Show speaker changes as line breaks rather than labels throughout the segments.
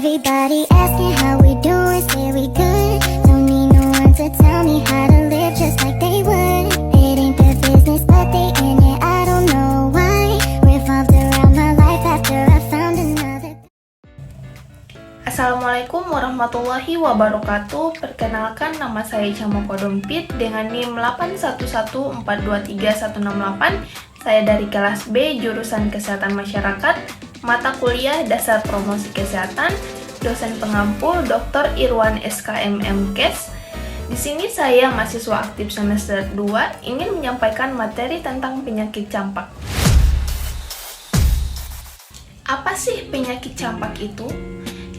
Everybody asking how we doing, say we good. Don't need no one to tell me how to live just like they would. It ain't their business, but they in it, I don't know why. Revolved around my life after I found another.
Assalamualaikum warahmatullahi wabarakatuh. Perkenalkan, nama saya Camoko Dompit dengan NIM 8114231168. Saya dari kelas B, jurusan Kesehatan Masyarakat, mata kuliah Dasar Promosi Kesehatan, dosen pengampu Dr. Irwan SKM MKes. Di sini saya, mahasiswa aktif semester 2, ingin menyampaikan materi tentang penyakit campak. Apa sih penyakit campak itu?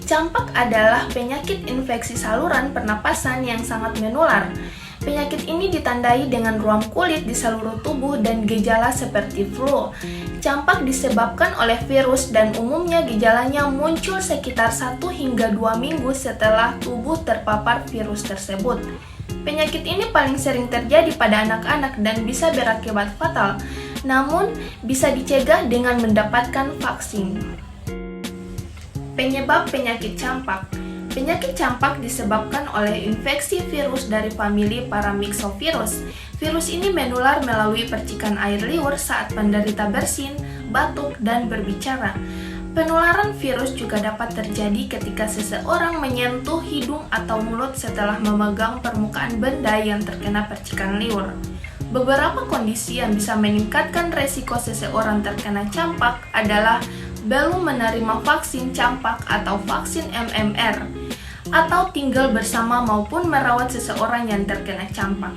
Campak adalah penyakit infeksi saluran pernapasan yang sangat menular. Penyakit ini ditandai dengan ruam kulit di seluruh tubuh dan gejala seperti flu. Campak disebabkan oleh virus dan umumnya gejalanya muncul sekitar 1 hingga 2 minggu setelah tubuh terpapar virus tersebut. Penyakit ini paling sering terjadi pada anak-anak dan bisa berakibat fatal, namun bisa dicegah dengan mendapatkan vaksin. Penyebab penyakit campak. Penyakit campak disebabkan oleh infeksi virus dari famili Paramyxovirus. Virus ini menular melalui percikan air liur saat penderita bersin, batuk, dan berbicara. Penularan virus juga dapat terjadi ketika seseorang menyentuh hidung atau mulut setelah memegang permukaan benda yang terkena percikan liur. Beberapa kondisi yang bisa meningkatkan resiko seseorang terkena campak adalah belum menerima vaksin campak atau vaksin MMR, atau tinggal bersama maupun merawat seseorang yang terkena campak.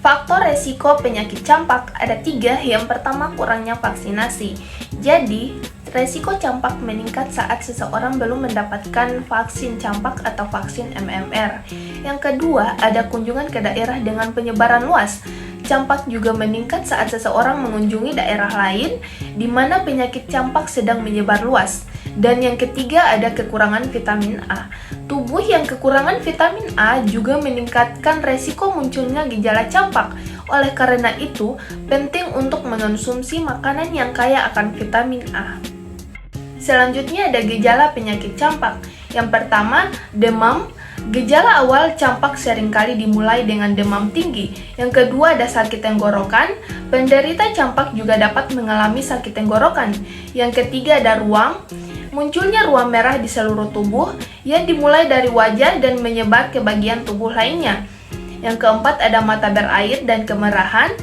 Faktor resiko penyakit campak ada 3. Yang pertama, kurangnya vaksinasi. Jadi, resiko campak meningkat saat seseorang belum mendapatkan vaksin campak atau vaksin MMR. Yang kedua, ada kunjungan ke daerah dengan penyebaran luas. Campak juga meningkat saat seseorang mengunjungi daerah lain di mana penyakit campak sedang menyebar luas. Dan yang ketiga, ada kekurangan vitamin A. Tubuh yang kekurangan vitamin A juga meningkatkan resiko munculnya gejala campak. Oleh karena itu, penting untuk mengonsumsi makanan yang kaya akan vitamin A. Selanjutnya ada gejala penyakit campak. Yang pertama, demam. Gejala awal campak seringkali dimulai dengan demam tinggi. Yang kedua, ada sakit tenggorokan. Penderita campak juga dapat mengalami sakit tenggorokan. Yang ketiga, ada ruam. Munculnya ruam merah di seluruh tubuh yang dimulai dari wajah dan menyebar ke bagian tubuh lainnya. Yang keempat, ada mata berair dan kemerahan.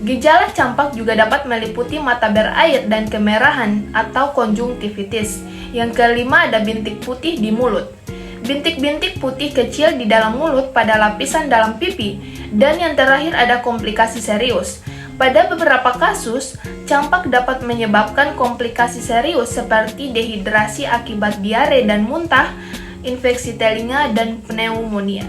Gejala campak juga dapat meliputi mata berair dan kemerahan atau konjungtivitis. Yang kelima, ada bintik putih di mulut. Bintik-bintik putih kecil di dalam mulut pada lapisan dalam pipi. Dan yang terakhir, ada komplikasi serius. Pada beberapa kasus, campak dapat menyebabkan komplikasi serius seperti dehidrasi akibat diare dan muntah, infeksi telinga, dan pneumonia.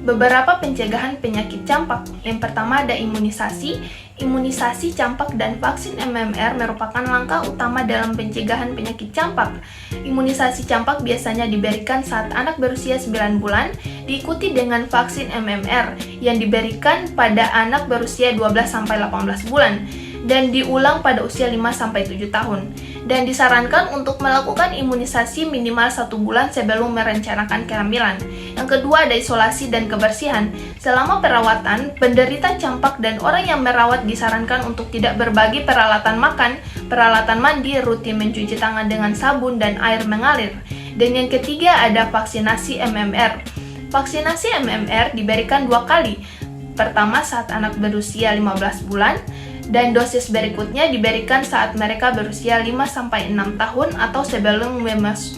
Beberapa pencegahan penyakit campak. Yang pertama, ada imunisasi. Imunisasi campak dan vaksin MMR merupakan langkah utama dalam pencegahan penyakit campak. Imunisasi campak biasanya diberikan saat anak berusia 9 bulan, diikuti dengan vaksin MMR yang diberikan pada anak berusia 12-18 bulan, dan diulang pada usia 5-7 tahun. Dan disarankan untuk melakukan imunisasi minimal 1 bulan sebelum merencanakan kehamilan. Yang kedua, ada isolasi dan kebersihan. Selama perawatan, penderita campak dan orang yang merawat disarankan untuk tidak berbagi peralatan makan, peralatan mandi, rutin mencuci tangan dengan sabun dan air mengalir. Dan yang ketiga, ada vaksinasi MMR. Vaksinasi MMR diberikan 2 kali. Pertama saat anak berusia 15 bulan, dan dosis berikutnya diberikan saat mereka berusia 5-6 tahun atau sebelum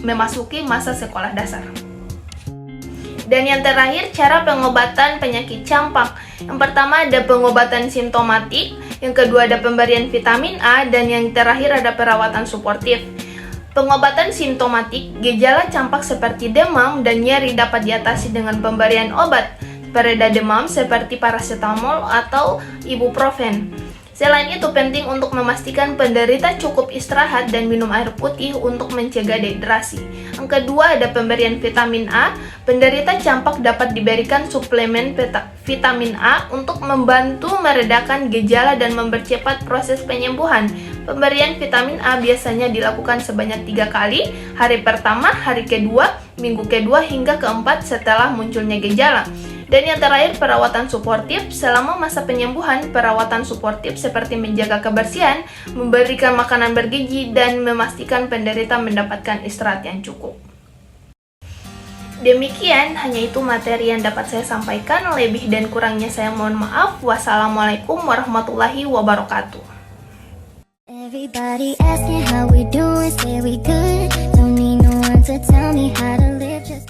memasuki masa sekolah dasar. Dan yang terakhir, cara pengobatan penyakit campak. Yang pertama, ada pengobatan simptomatik. Yang kedua, ada pemberian vitamin A. Dan yang terakhir, ada perawatan suportif. Pengobatan simptomatik, gejala campak seperti demam dan nyeri dapat diatasi dengan pemberian obat pereda demam seperti paracetamol atau ibuprofen. Selain itu, penting untuk memastikan penderita cukup istirahat dan minum air putih untuk mencegah dehidrasi. Yang kedua, ada pemberian vitamin A. Penderita campak dapat diberikan suplemen vitamin A untuk membantu meredakan gejala dan mempercepat proses penyembuhan. Pemberian vitamin A biasanya dilakukan sebanyak 3 kali, hari pertama, hari kedua, minggu kedua, hingga keempat setelah munculnya gejala. Dan yang terakhir, perawatan suportif. Selama masa penyembuhan, perawatan suportif seperti menjaga kebersihan, memberikan makanan bergizi, dan memastikan penderita mendapatkan istirahat yang cukup. Demikian, hanya itu materi yang dapat saya sampaikan. Lebih dan kurangnya saya mohon maaf. Wassalamualaikum warahmatullahi wabarakatuh.
Everybody asking how we doing, say we good. Don't need no one to tell me how to live just